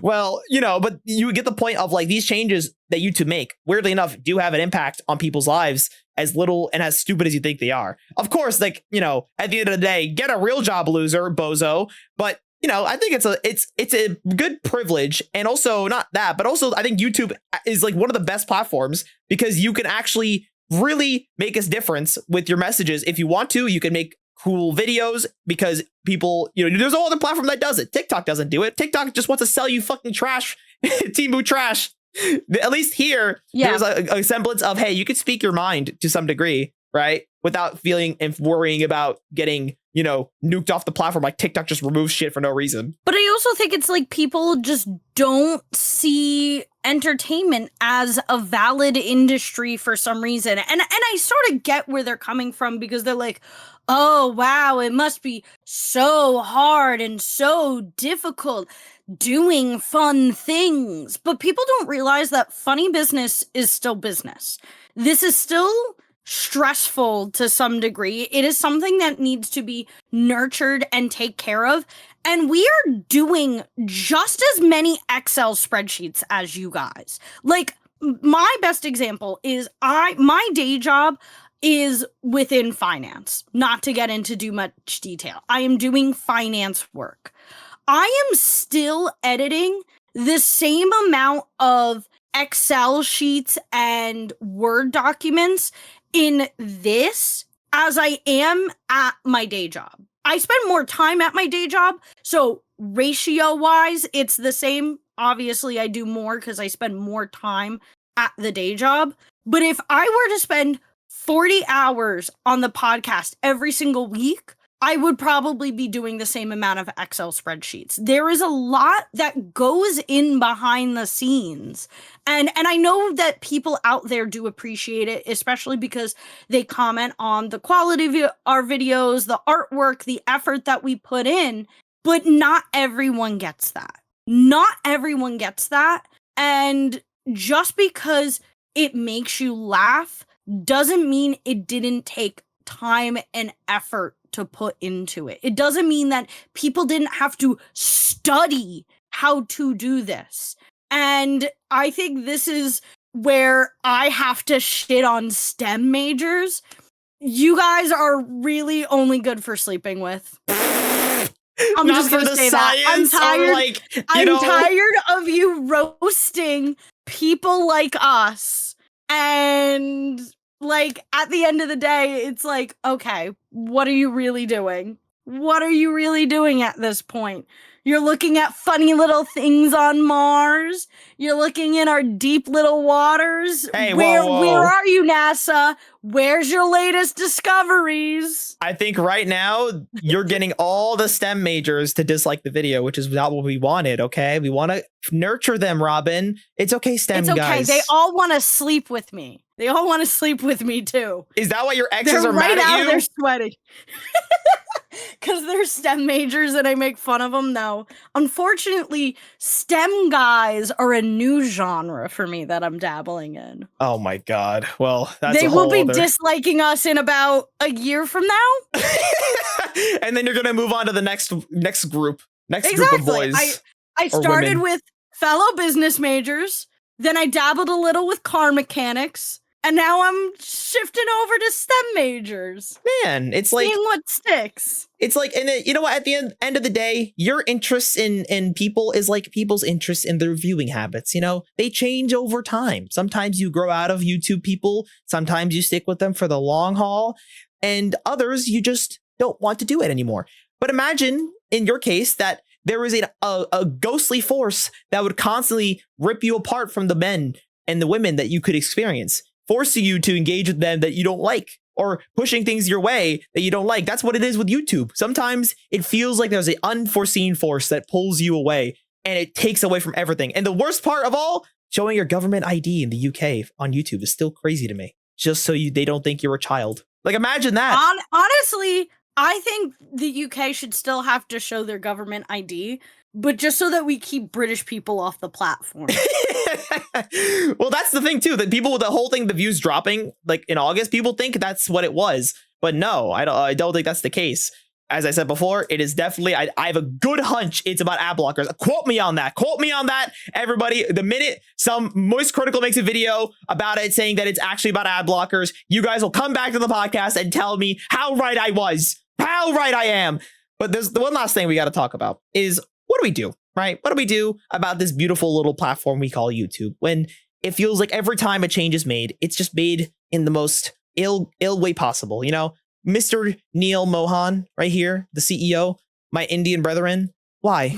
Well, but you get the point of like these changes that YouTube make, weirdly enough, do have an impact on people's lives, as little and as stupid as you think they are. Of course, like, at the end of the day, get a real job, loser, bozo. But, I think it's a good privilege. And also not that, but also I think YouTube is like one of the best platforms because you can actually really make a difference with your messages. If you want to, you can make cool videos because people, there's no other platform that does it. TikTok doesn't do it. TikTok just wants to sell you fucking trash, Timu trash. At least here, there's a semblance of, hey, you could speak your mind to some degree, right? Without feeling and worrying about getting, nuked off the platform. Like TikTok just removes shit for no reason. But I also think it's like people just don't see entertainment as a valid industry for some reason. And I sort of get where they're coming from because they're like, oh, wow, it must be so hard and so difficult doing fun things. But people don't realize that funny business is still business. This is still stressful to some degree. It is something that needs to be nurtured and take care of. And we are doing just as many Excel spreadsheets as you guys. Like, my best example is my day job is within finance. Not to get into too much detail. I am doing finance work. I am still editing the same amount of Excel sheets and Word documents in this as I am at my day job. I spend more time at my day job, so ratio-wise, it's the same. Obviously, I do more because I spend more time at the day job. But if I were to spend 40 hours on the podcast every single week, I would probably be doing the same amount of Excel spreadsheets. There is a lot that goes in behind the scenes. And I know that people out there do appreciate it, especially because they comment on the quality of our videos, the artwork, the effort that we put in. But not everyone gets that. Not everyone gets that. And just because it makes you laugh doesn't mean it didn't take time and effort to put into it. It doesn't mean that people didn't have to study how to do this. And I think this is where I have to shit on STEM majors. You guys are really only good for sleeping with. I'm just gonna say that. I'm tired. I'm tired of you roasting people like us. And like, at the end of the day, it's like, okay, what are you really doing? What are you really doing at this point? You're looking at funny little things on Mars. You're looking in our deep little waters. Hey, where whoa. are you, NASA? Where's your latest discoveries? I think right now you're getting all the STEM majors to dislike the video, which is not what we wanted, okay? We want to nurture them, Robyn. It's okay, STEM guys. It's okay. They all want to sleep with me. They all want to sleep with me, too. Is that why your exes are mad at you? They're sweating. Because they're STEM majors and I make fun of them? No. Unfortunately, STEM guys are a new genre for me that I'm dabbling in. Oh my god. Well, that's They will be disliking us in about a year from now. And then you're going to move on to the next group. Next exactly. group of boys. I started with fellow business majors. Then I dabbled a little with car mechanics. And now I'm shifting over to STEM majors. Man, it's like seeing what sticks. It's like, and then, you know what? At the end of the day, your interest in people is like people's interest in their viewing habits. They change over time. Sometimes you grow out of YouTube people. Sometimes you stick with them for the long haul, and others you just don't want to do it anymore. But imagine in your case that there is a ghostly force that would constantly rip you apart from the men and the women that you could experience, forcing you to engage with them that you don't like, or pushing things your way that you don't like. That's what it is with YouTube. Sometimes it feels like there's an unforeseen force that pulls you away and it takes away from everything. And the worst part of all, showing your government ID in the UK on YouTube is still crazy to me. Just so they don't think you're a child. Like, imagine that. Honestly, I think the UK should still have to show their government ID. but just so that we keep British people off the platform. Well, that's the thing, too, that people with the whole thing, the views dropping like in August, people think that's what it was. But no, I don't think that's the case. As I said before, it is definitely, I have a good hunch it's about ad blockers. Quote me on that. Quote me on that, everybody. The minute some Moist Critical makes a video about it saying that it's actually about ad blockers, you guys will come back to the podcast and tell me how right I was, how right I am. But there's the one last thing we got to talk about is what do we do, right? What do we do about this beautiful little platform we call YouTube when it feels like every time a change is made, it's just made in the most ill way possible, you know? Mr. Neil Mohan right here, the CEO, my Indian brethren. Why?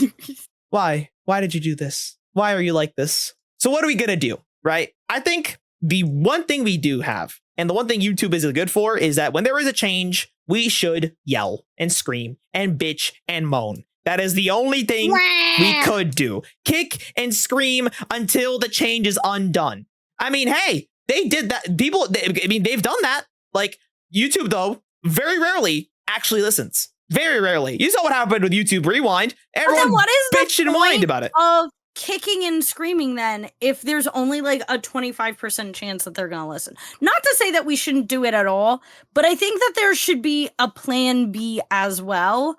Why did you do this? Why are you like this? So what are we going to do? Right? I think the one thing we do have, and the one thing YouTube is good for, is that when there is a change, we should yell and scream and bitch and moan. That is the only thing we could do. Kick and scream until the change is undone. I mean, hey, they did that. They've done that. Like YouTube, though, very rarely actually listens. Very rarely. You saw what happened with YouTube Rewind. Everyone bitched and whined about it. Of kicking and screaming then if there's only like a 25% chance that they're going to listen. Not to say that we shouldn't do it at all, but I think that there should be a plan B as well.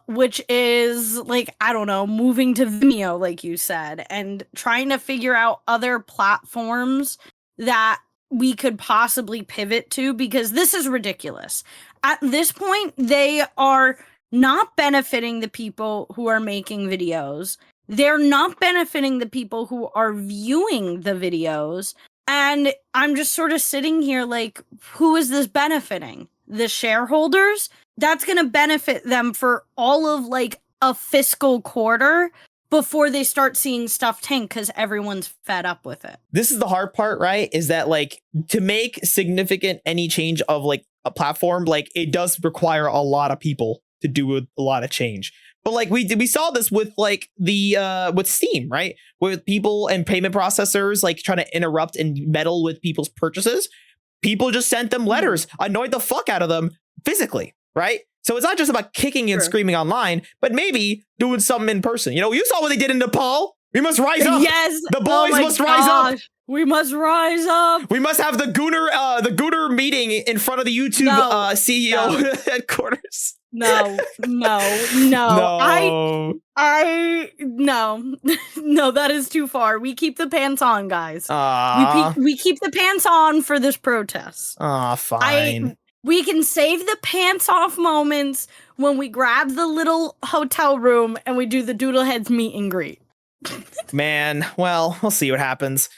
Which is like, I don't know, moving to Vimeo, like you said, and trying to figure out other platforms that we could possibly pivot to, because this is ridiculous. At this point, they are not benefiting the people who are making videos. They're not benefiting the people who are viewing the videos. And I'm just sort of sitting here like, who is this benefiting? The shareholders? That's going to benefit them for all of like a fiscal quarter before they start seeing stuff tank because everyone's fed up with it. This is the hard part, right? Is that like to make significant any change of like a platform, like it does require a lot of people to do a lot of change. But like we saw this with like the with Steam, right? With people and payment processors like trying to interrupt and meddle with people's purchases. People just sent them letters, annoyed the fuck out of them physically, right? So it's not just about kicking and screaming online, but maybe doing something in person. You know, you saw what they did in Nepal. We must rise up. Yes. The boys must rise up. We must rise up. We must have the Gooner meeting in front of the YouTube CEO headquarters. No. No, that is too far. We keep the pants on, guys. We keep the pants on for this protest. Fine. We can save the pants off moments when we grab the little hotel room and we do the Doodle Heads meet and greet. Man, well, we'll see what happens.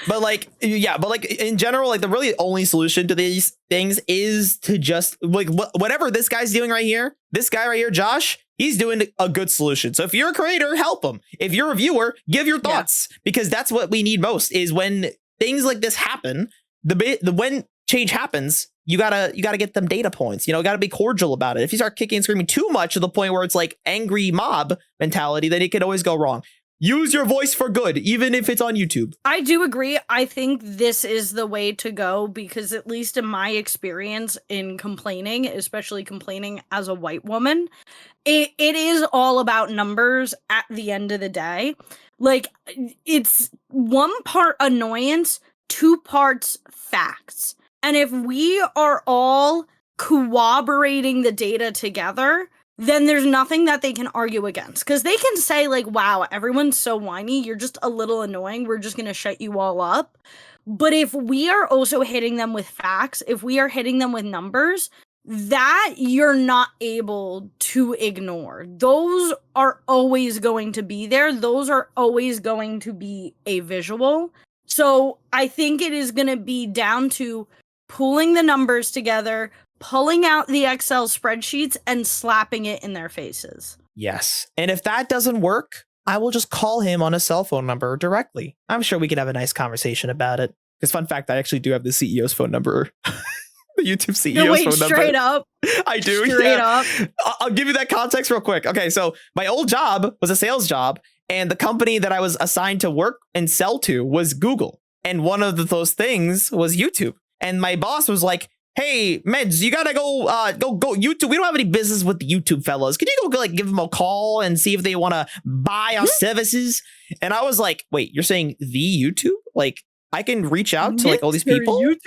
But like, yeah, but like in general, like the really only solution to these things is to just like whatever this guy's doing right here, this guy right here, Josh, he's doing a good solution. So if you're a creator, help him. If you're a viewer, give your thoughts, because that's what we need most is when things like this happen, when change happens, you gotta get them data points, you know, gotta be cordial about it. If you start kicking and screaming too much to the point where it's like angry mob mentality, then it could always go wrong. Use your voice for good, even if it's on YouTube. I do agree. I think this is the way to go because at least in my experience in complaining, especially complaining as a white woman, it is all about numbers at the end of the day. Like, it's 1 part annoyance, 2 parts facts. And if we are all corroborating the data together, then there's nothing that they can argue against. Because they can say, like, wow, everyone's so whiny, you're just a little annoying, we're just going to shut you all up. But if we are also hitting them with facts, if we are hitting them with numbers, that you're not able to ignore. Those are always going to be there. Those are always going to be a visual. So I think it is going to be down to pulling the numbers together, pulling out the Excel spreadsheets and slapping it in their faces. Yes. And if that doesn't work, I will just call him on a cell phone number directly. I'm sure we could have a nice conversation about it. Because fun fact, I actually do have the CEO's phone number. The YouTube CEO's phone number. Straight up. I do. Straight up. I'll give you that context real quick. Okay, so my old job was a sales job, and the company that I was assigned to work and sell to was Google. And one of those things was YouTube. And my boss was like, hey, Medz, you gotta go YouTube. We don't have any business with the YouTube fellas. Could you go like give them a call and see if they want to buy our services? And I was like, wait, you're saying the YouTube? Like I can reach out to like all these people? YouTube?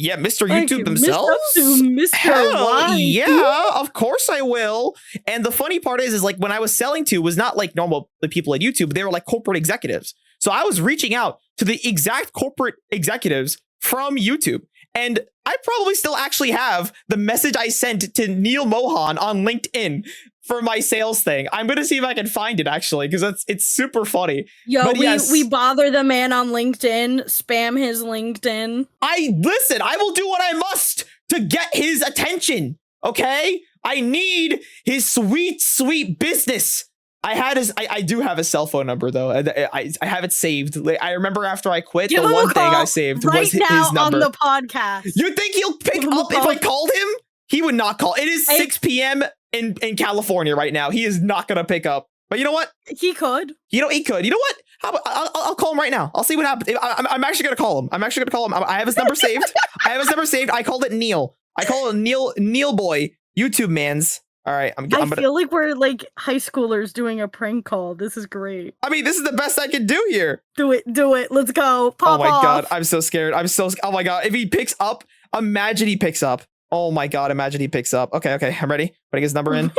Yeah, Mr. YouTube themselves? Mr. Hell, Y. yeah, of course I will. And the funny part is like when I was selling to was not like normal the people at YouTube. They were like corporate executives. So I was reaching out to the exact corporate executives from YouTube. And I probably still actually have the message I sent to Neil Mohan on LinkedIn for my sales thing. I'm going to see if I can find it actually, because it's super funny. Yo, But yes, we bother the man on LinkedIn, spam his LinkedIn. I will do what I must to get his attention. Okay. I need his sweet, sweet business. I do have his cell phone number though. I have it saved. Like, I remember after I quit, the one thing I saved was his number. On the podcast. You think he'll pick up if I called him? He would not call. It is 6 p.m. in California right now. He is not gonna pick up. But you know what? He could. He could. You know what? How about, I'll call him right now. I'll see what happens. I'm actually gonna call him. I have his number saved. I called it Neil. I call it Neil boy YouTube mans. All right, I feel like we're like high schoolers doing a prank call. This is great. I mean, this is the best I can do here. Do it. Let's go. Pop Oh my off. God, I'm so scared. Oh my God, if he picks up, imagine he picks up. Oh my God, imagine he picks up. Okay, I'm ready. Putting his number in.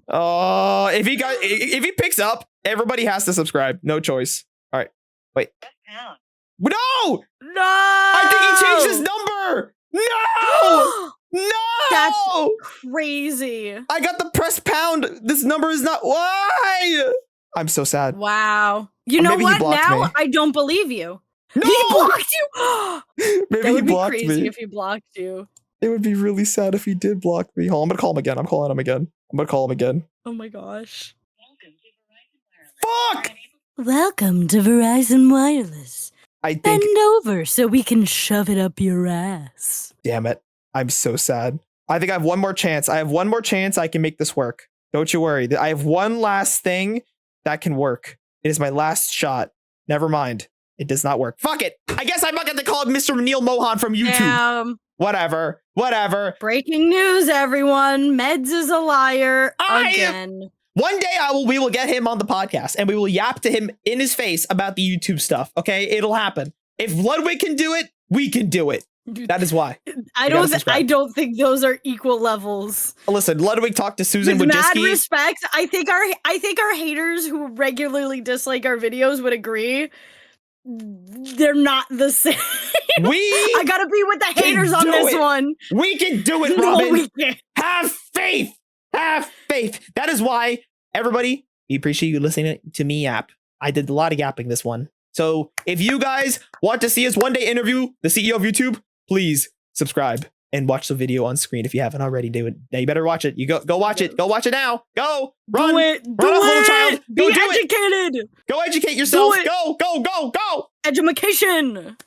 Oh, if he picks up, everybody has to subscribe. No choice. All right, wait. No! I think he changed his number. No! No! That's crazy. I got the press pound. This number is not. Why? I'm so sad. Wow. You know what? Now I don't believe you. No! He blocked you. Maybe he blocked me. That would be crazy if he blocked you. It would be really sad if he did block me. Hold on, I'm gonna call him again. I'm calling him again. Oh my gosh. Fuck! Welcome to Verizon Wireless. I think. Bend over so we can shove it up your ass. Damn it. I'm so sad. I think I have one more chance. I can make this work. Don't you worry. I have one last thing that can work. It is my last shot. Never mind. It does not work. Fuck it. I guess I'm not going to call Mr. Neil Mohan from YouTube. Whatever. Breaking news, everyone. Medz is a liar again. One day we will get him on the podcast and we will yap to him in his face about the YouTube stuff. Okay, it'll happen. If Ludwig can do it, we can do it. Dude, that is why. I don't think those are equal levels. Listen, Ludwig talked to Susan with mad respect. I think our haters who regularly dislike our videos would agree. They're not the same. I gotta be with the haters on this one. We can do it, Robyn. No, we can't. Have faith. That is why, everybody, we appreciate you listening to me yap. I did a lot of yapping this one. So if you guys want to see us one day interview the CEO of YouTube, please subscribe and watch the video on screen if you haven't already. Do it. Now you better watch it. You go watch it. Go watch it now. Go. Run. Do it. Run off, little child. Be educated. Go educate yourself. Go. Education.